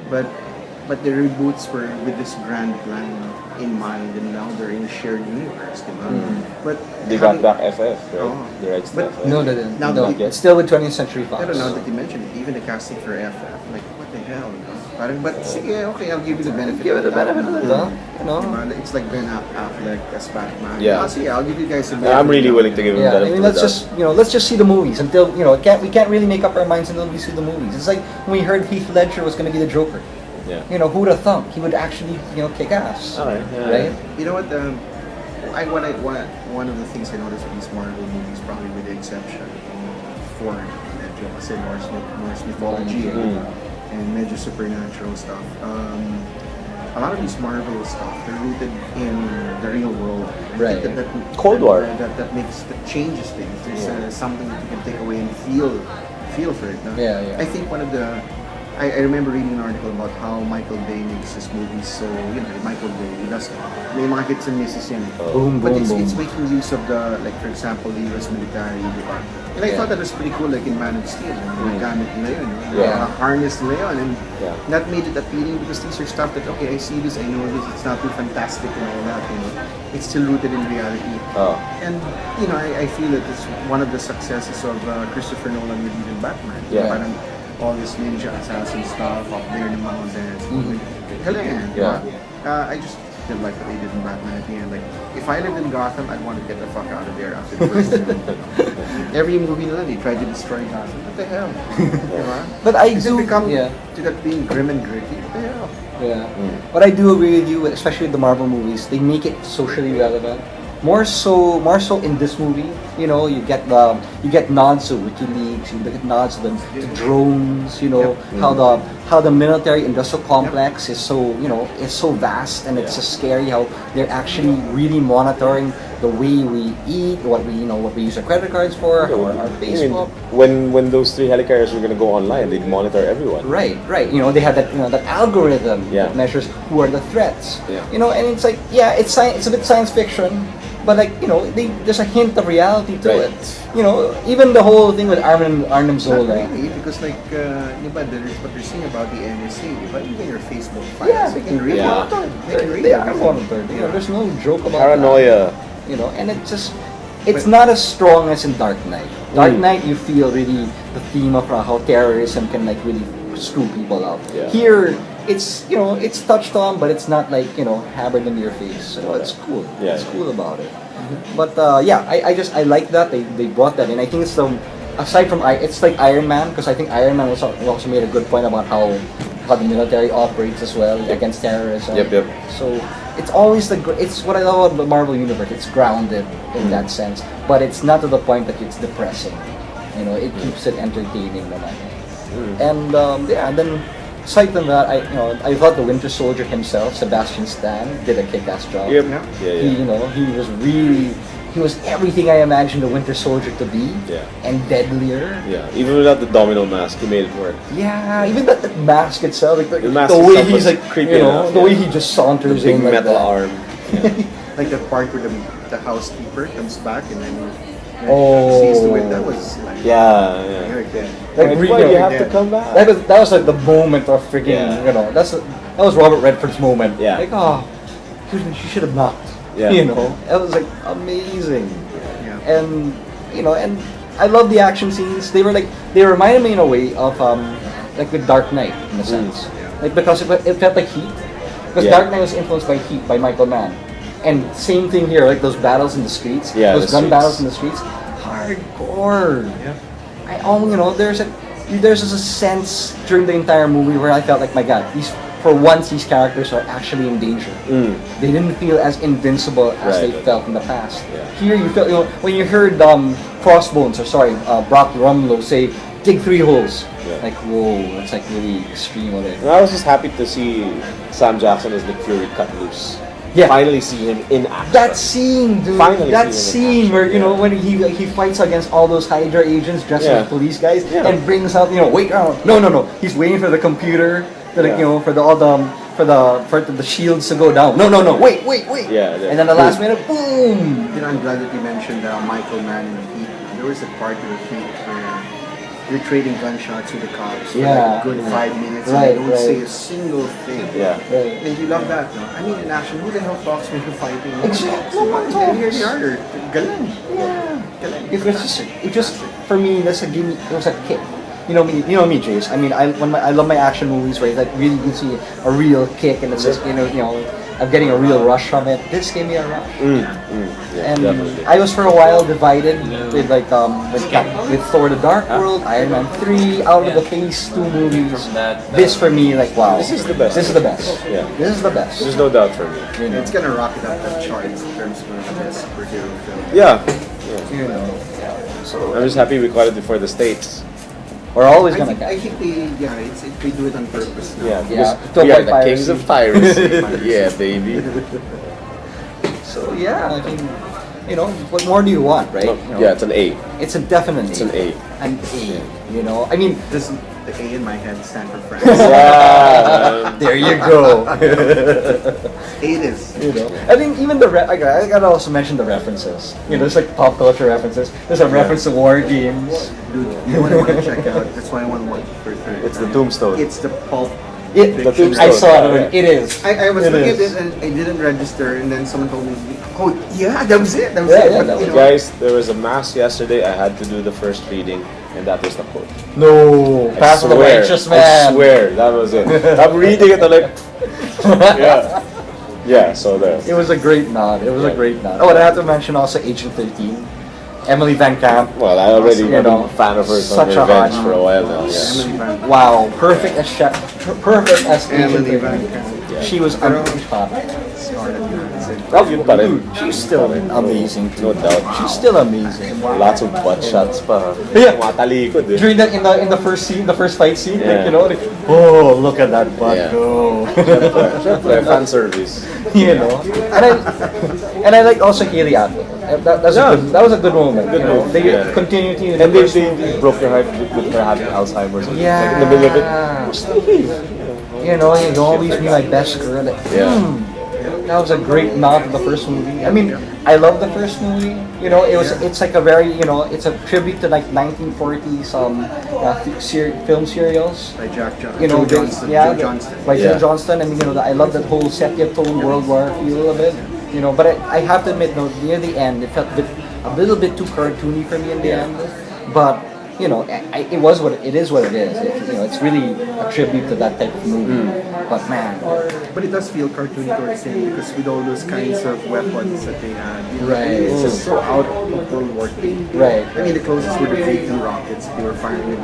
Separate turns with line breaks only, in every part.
but the reboots were with this grand plan in mind, and now they're in a shared universe, diba? But
They got back FF, right?
Oh.
The rights to
But-
FF.
No, they didn't.
Now
No,
that-
it's still with 20th Century Fox.
I don't know that you mentioned it, even the casting for FF, like, what the hell, no? Parang, but sige, okay, I'll give you the benefit
Give it
of
the benefit of the doubt, you know.
Diba? It's like Ben Affleck as Batman.
Yeah.
Sige, I'll give you guys the
I'm really willing to give him
Yeah,
that.
I mean, let's just see the movies until we can't really make up our minds until we see the movies. It's like when we heard Heath Ledger was going to be the Joker.
Yeah.
Who would have thought he would actually kick ass,
Alright, yeah.
right?
You know what? One of the things I noticed with these Marvel movies, probably with the exception of Thor, medyo kasi Norse mythology and medyo supernatural stuff. A lot of these Marvel stuff, they're rooted in the real world. I
Right.
think that
Cold War.
that changes things. There's something that you can take away and feel for it. No?
Yeah.
I think one of the I remember reading an article about how Michael Bay makes his movies. So Michael Bay, he does may mga hits and misses yan.
Boom,
But
boom, boom.
it's making use of the, like for example, the US military, di ba? And I thought that was pretty cool, like in Man of Steel. Gamit nila yun.
Yeah.
Harness nila yun. And
Yeah.
that made it appealing because these are stuff that, okay, I see this, I know this, it's not too fantastic and all that, It's still rooted in reality.
Oh.
And, I feel that it's one of the successes of Christopher Nolan with even Batman.
Yeah.
Parang all this ninja assassin stuff up there in the mountains. Galing,
Yeah.
I just did like what they did in Batman at the end. Like, if I lived in Gotham, I'd want to get the fuck out of there after the first film. Every movie nila, they tried to destroy Gotham. What the hell? Diba?
But I
It's
do,
become
yeah.
to that being grim and gritty. What the hell?
Yeah. But I do agree with you, especially with the Marvel movies. They make it socially relevant. More so in this movie, you get nods to WikiLeaks, you get nods to the drones, how the military industrial complex is so vast, and it's so scary how they're actually really monitoring the way we eat, what we use our credit cards for, or our Facebook.
When those 3 helicarriers were gonna go online, they'd monitor everyone.
Right. They have that algorithm
Yeah.
that measures who are the threats.
Yeah.
And it's like, it's a bit science fiction, but there's a hint of reality to
Right.
it. Even the whole thing with Arnim
Not
Zola.
really, because there's what they're saying about the NSA, even your Facebook files,
Yeah,
they can read
Yeah.
it. They can read
They are
everything.
monitored. There's no joke about
Paranoia.
that. And it's not as strong as in Dark Knight. Dark Knight, you feel really the theme of how terrorism can really screw people up.
Yeah.
Here, it's it's touched on, but it's not hammered in your face. So it's cool.
Yeah.
It's cool about it. But I like that they brought that in. I think it's aside from it's like Iron Man, because I think Iron Man also made a good point about how the military operates as well against terrorism.
Yep.
So it's always it's what I love about the Marvel universe. It's grounded in that sense, but it's not to the point that it's depressing. It keeps it entertaining naman. And and then aside from that, I thought the Winter Soldier himself, Sebastian Stan, did a kick-ass job.
Yep.
Yeah.
He was everything I imagined the Winter Soldier to be,
Yeah.
and deadlier.
Yeah. Even without the domino mask, he made it work.
Yeah, even that mask itself,
The mask
the way
itself
he's
was creepy enough,
the way
yeah.
he just saunters
The big
in like
metal
that.
arm.
Like that part where the housekeeper comes back and then
Oh.
sees the way that was like,
Yeah.
like that.
Like,
That's why
really,
you have to
yeah.
come back.
That was like the moment of freaking,
Yeah.
that was Robert Redford's moment.
Yeah.
Like, she should have knocked.
Yeah.
That was like amazing.
Yeah.
And and I love the action scenes. They reminded me in a way of like with Dark Knight in a sense. Like because it felt like Heat. Because
Yeah.
Dark Knight was influenced by Heat by Michael Mann. And same thing here, like those battles in the streets,
Yeah,
those
the
gun
streets.
battles in the streets, hardcore.
Yeah.
There's a sense during the entire movie where I felt like, my God, for once these characters are actually in danger. They didn't feel as invincible as they
Right.
felt in the past.
Yeah.
Here you felt, when you heard Brock Rumlow say, dig 3 holes.
Yeah.
Like, whoa, that's like really extreme of it.
And I was just happy to see Sam Jackson as Nick Fury cut loose.
Yeah.
Finally see him in action.
That scene, dude.
Finally
that
see him in
scene where
action, yeah.
when he fights against all those Hydra agents dressed
Yeah.
like police guys,
Yeah.
and brings out wait, no, he's waiting for the computer,
Yeah.
for the shields to go down. No, wait.
Yeah,
And then the last minute, boom.
I'm glad that you mentioned Michael Mann in Heat. There was a part of the Heat where you're trading gunshots with the cops for
Yeah.
like a good 5 minutes,
Right,
and they don't
right.
say a single thing.
Yeah.
Right.
And you love that, no? I mean, in action, who the hell talks when you're fighting? No one
Exactly.
talks.
No one
And here
talks.
they are. Galing.
Yeah.
Galing.
It just for me, that's a give me. It was a kick. You know me, Jace. I mean, I love my action movies, right? That really gives me a real kick, and it's just I'm getting a real rush from it. This gave me a rush.
Yeah,
And
definitely.
I was for a while divided with with Thor: The Dark World, Iron Man 3, out of the Phase 2 movies. This for me, like wow,
This is the best.
This is the best.
Yeah.
This is the best.
There's no doubt for me.
You know,
It's gonna rocket up the charts in terms of the best superhero film.
Yeah.
you know. So
I'm just happy we caught it before the States.
we're always
I
gonna
think, I
catch.
think they do it on purpose now.
Yeah,
Yeah,
because
to
we are
avoid
the kings of piracy. Yeah, baby.
So yeah, I mean, what more do you want, right?
Yeah, it's an A.
It's a definite.
It's an A.
An A. I mean,
This the A in my head stand for France.
Yeah.
there you go.
A it is.
I think even I gotta also mention the references. There's like pop culture references. There's a reference to war games.
Dude, you want to check out. That's why I want to watch it for third.
It's the Tombstone.
It's the pulp.
The
Tombstone.
I saw it. It is.
I was
It
looking at
is.
it and I didn't register, and then someone told me, "Oh yeah, that was it. That was
Yeah,
it."
yeah,
But,
that
you
was-
know,
Guys, there was a mass yesterday. I had to do the first reading, and that was the quote.
No,
I
Path of the
swear,
Righteous
I
Man.
swear, that was it. I'm reading it, I'm like, yeah. Yeah, so there.
It was a great nod. It was a
Yeah.
great nod. Oh, and I have to mention also Agent 13, Emily Van Camp.
Well, I already
You
have been
know,
a fan of hers
such
on
a
Revenge
hot-
for a while now. Yeah.
Emily Van-
Wow, perfect as perfect as Agent
Emily
13.
Van Camp.
She was
Pero-
unbeatable.
Scarlett Johansson.
Oh, yun pa rin.
She's still amazing.
No doubt.
She's still amazing.
Lots of butt shots pa.
Yeah.
Tumatalikod eh.
During in the first scene, the first fight scene,
Yeah.
oh look at that butt
Yeah.
go.
Siyempre, fan service.
And I like also Haley Atwell. That was a good moment.
Good move,
They
yeah.
continued to
And they broke your heart with her having Alzheimer's.
Yeah.
Like in the middle of it.
You always be my best girl. Like,
Yeah.
That was a great nod to the first movie. I mean, I love the first movie. It's like a very, it's a tribute to like 1940s film serials.
By Jack John.
Joe
Johnston.
Yeah,
Joe Johnston.
by Joe
Yeah.
Johnston. I mean, I love that whole sepia tone World War feel of it. But I have to admit, near the end, it felt a little bit too cartoony for me in the end. But it was what it is. What it is. It's really a tribute to that type of movie. But man,
But it does feel cartoony towards the end because with all those kinds of weapons that they had,
Right.
it's just so out of World War II.
right?
I mean, the closest were the V2 rockets they were firing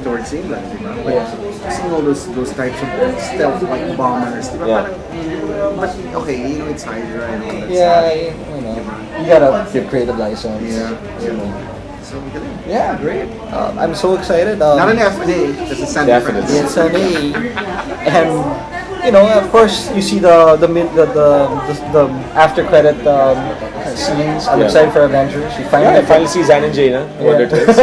towards England. But seeing all those types of stealth-like bombers,
Yeah.
but okay, it's Hydra and all that
Yeah,
stuff.
you gotta give creative license.
Yeah. So we get it.
Yeah, great. I'm so excited.
Not an F, an A. That's a San
Definitely.
It's an A, and of course you see the after credit scenes. I'm
Yeah.
excited for Avengers. You
Yeah, I
finally
finally see Zan and Jaina. Wonder Twins.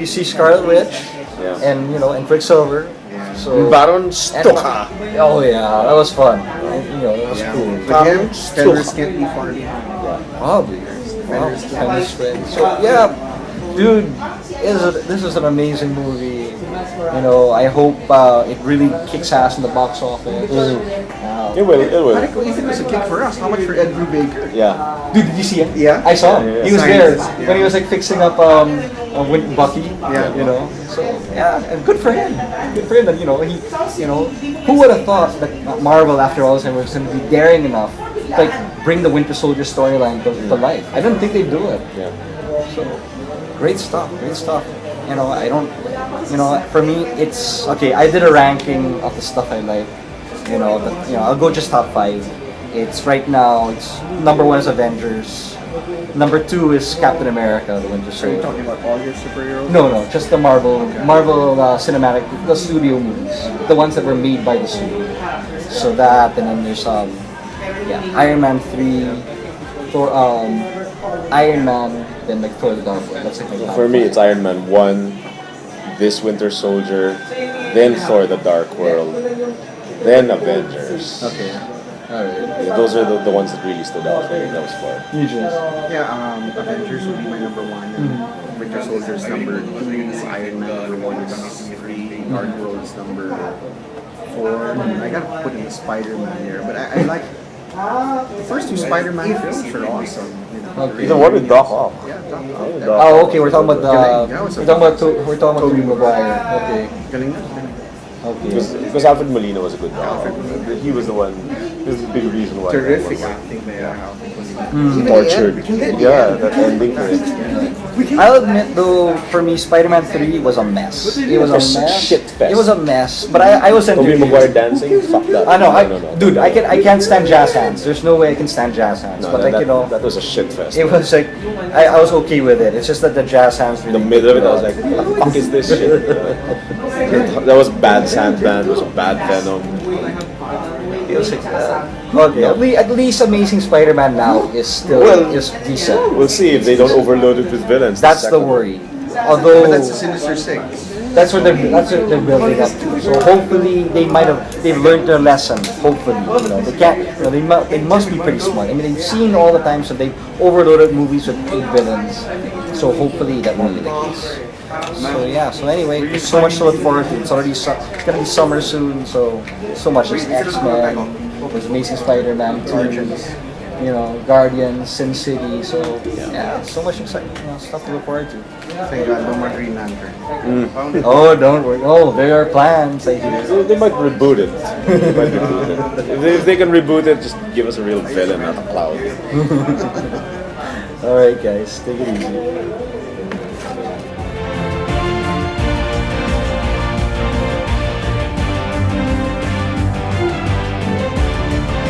you see Scarlet Witch,
Yeah.
and Quicksilver. So
Baron Stoker.
oh yeah, that was fun. That was
Yeah.
cool.
But him, Fenders can't be far behind.
Probably. Wow, chemistry. So yeah, dude, this is an amazing movie. I hope it really kicks ass in the box office.
It will, it
But
will.
if it was a kick for us, how much for Ed Brubaker?
Yeah.
Dude, did you see him?
Yeah.
I saw him.
Yeah, yeah.
He was there
Scientist, yeah.
when he was like fixing up Bucky.
Yeah.
So yeah, and good for him. Good for him that who would have thought that Marvel after all this time was going to be daring enough to like bring the Winter Soldier storyline to life. I didn't think they'd do it.
Yeah.
So great stuff, great stuff. I don't, for me, it's okay. I did a ranking of the stuff I like. I'll go just top 5. It's right now. It's number 1 is Avengers. Number 2 is Captain America: The Winter
Are you
Soldier.
talking about all your superheroes?
No, just the Marvel cinematic, the studio movies, the ones that were made by the studio. So that, and then there's Iron Man 3, Thor, Iron Man, then like Thor: The Dark World. That's like my top
For me,
5.
it's Iron Man 1, this Winter Soldier, then Thor: The Dark World, then Avengers.
Okay. Alright.
Yeah, those are the ones that really stood out. I think that was fun.
You just.
Yeah, Avengers would be my number one. And Winter Soldier's number two. Iron Man number one is three. Dark World is number four. I gotta put in the Spider-Man here, but I like the first two Spider-Man films are awesome. You know,
Okay.
The one with Doc Ock.
Yeah, Doc
Yeah,
Ock.
Doc
Oh, okay. We're talking about
That was a-
we're talking about Tobey Maguire. Okay.
Galing na.
Okay.
Because Alfred Molina was a good Doc.
Alfred Molina.
He was the one. He was the big reason why.
Terrific
everyone
acting by Alfred Molina.
Mm.
Even the
Tortured.
end.
Yeah, that ending for it.
I'll admit though, for me, Spider-Man 3 was a mess. It was a
It's a
mess.
shit fest.
It was a mess. But I was
Tobey
entertained.
Maguire dancing? Fuck that.
I know,
No.
dude. I can't stand jazz hands. There's no way I can stand jazz hands.
No,
but
that,
like
that was a shit fest.
it was like I was okay with it. It's just that the jazz hands really.
the middle of it, I was like, what the fuck is this shit? That was bad Sandman, it was bad Venom.
It was like, okay, at least Amazing Spider-Man now is still
Well,
is decent.
We'll see if they don't overload it with villains.
That's the
second.
worry. Although
But that's the Sinister Six.
that's what they're building up to. So hopefully they've learned their lesson. Hopefully, they can't. They must be pretty smart. I mean, they've seen all the times that they've overloaded movies with 8 villains. So hopefully that won't be the case. So yeah. So anyway, there's so much to look forward to. It's already it's gonna be summer soon. So much. There's X-Men. There's Amazing Spider-Man 2. Guardians, Sin City. So yeah, so much exciting stuff to look forward to.
Thank God, no more Green Lantern.
Oh, don't worry. Oh, there are plans. I hear.
They might reboot it. They might reboot it. If they can reboot it, just give us a real villain, not a cloud.
All right, guys, take it easy.